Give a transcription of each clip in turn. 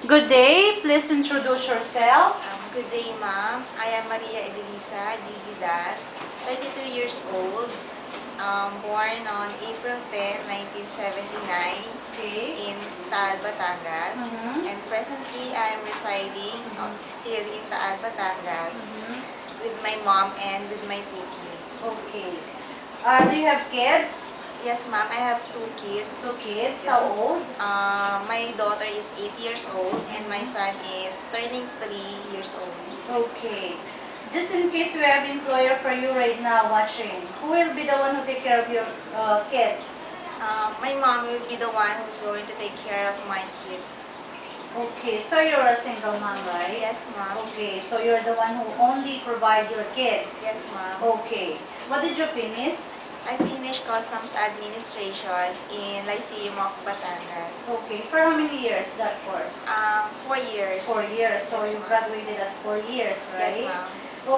Good day. Please introduce yourself. Good day, ma'am. I am Maria Edelisa Dividal, 32 years old, born on April 10, 1979 Okay. in Taal, Batangas. Mm-hmm. And presently, I am residing still in Taal, Batangas with my mom and with my two kids. Okay. Do you have kids? Yes, ma'am. I have two kids. Two kids. Yes, How old? my daughter is 8 years old and my son is turning 3 years old. Okay. Just in case we have employer for you right now watching, who will be the one who take care of your kids? My mom will be the one who's going to take care of my kids. Okay, so you're a single mom, right? Yes, ma'am. Okay, so you're the one who only provide your kids. Yes, ma'am. Okay. What did you finish? I finished Customs Administration in Lyceum of Batangas. Okay, for how many years that course? 4 years. 4 years, so Yes, you ma'am. graduated at 4 years, right? Yes, ma'am.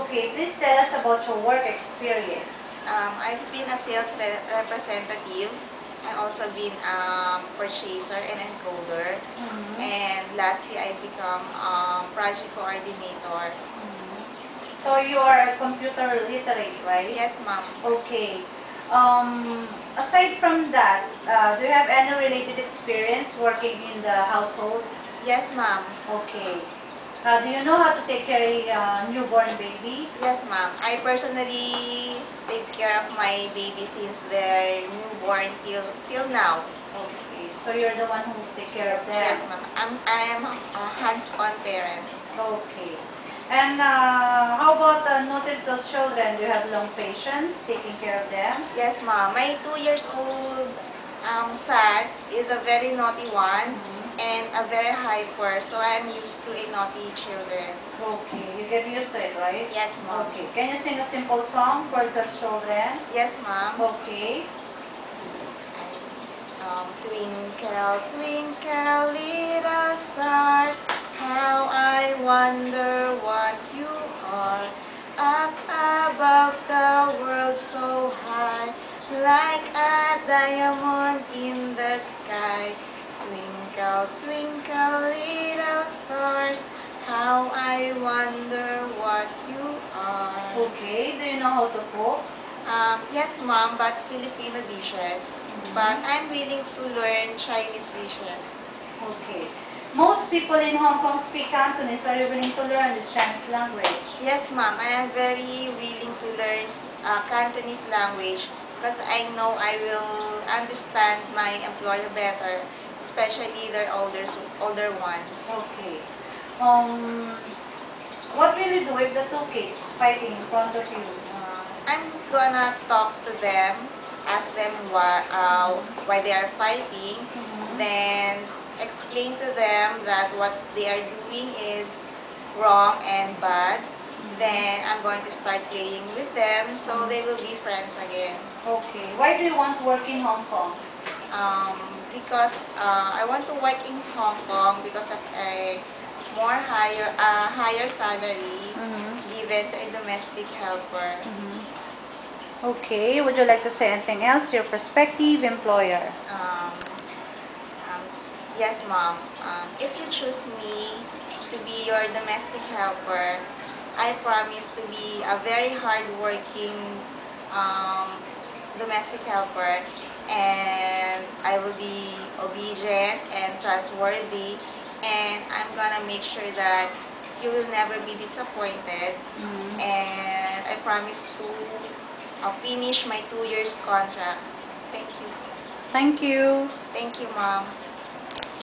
Okay, please tell us about your work experience. I've been a sales representative. I've also been a purchaser and encoder. And lastly, I become project coordinator. So you are a computer literate, right? Yes, ma'am. Okay. Aside from that, do you have any related experience working in the household? Yes, ma'am. Okay. Do you know how to take care of a newborn baby? Yes, ma'am. I personally take care of my baby since they're newborn till now. Okay. So you're the one who take care of them? Yes, ma'am. I am a hands-on parent. Okay. And how about nautical children? Do you have long patience taking care of them? Yes, ma'am. My 2 years old son is a very naughty one and a very hyper, so I'm used to a naughty children. Okay, you get used to it, right? Yes, ma'am. Okay. Can you sing a simple song for the children? Yes, ma'am. Okay. Twinkle, twinkle, little stars, how I wonder what you are. Up above the world so high, like a diamond in the sky. Twinkle, twinkle, little stars, how I wonder what you are. Okay. Do you know how to cook? Yes, ma'am, but Filipino dishes. But I'm willing to learn Chinese dishes. Okay. Most people in Hong Kong speak Cantonese. Are you willing to learn this Chinese language? Yes, ma'am, I am very willing to learn Cantonese language because I know I will understand my employer better, especially their older ones. Okay. What will you do if the two kids fighting in front of you? I'm gonna talk to them, ask them why they are fighting, then explain to them that what they are doing is wrong and bad. Then I'm going to start playing with them so they will be friends again. Okay. Why do you want to work in Hong Kong? Because I want to work in Hong Kong because of a higher salary given to a domestic helper. Okay. Would you like to say anything else? Your prospective employer. Um, yes, ma'am. If you choose me to be your domestic helper, I promise to be a very hardworking domestic helper, and I will be obedient and trustworthy, and I'm gonna make sure that you will never be disappointed, and I promise to finish my 2 years contract. Thank you. Thank you. Thank you, ma'am.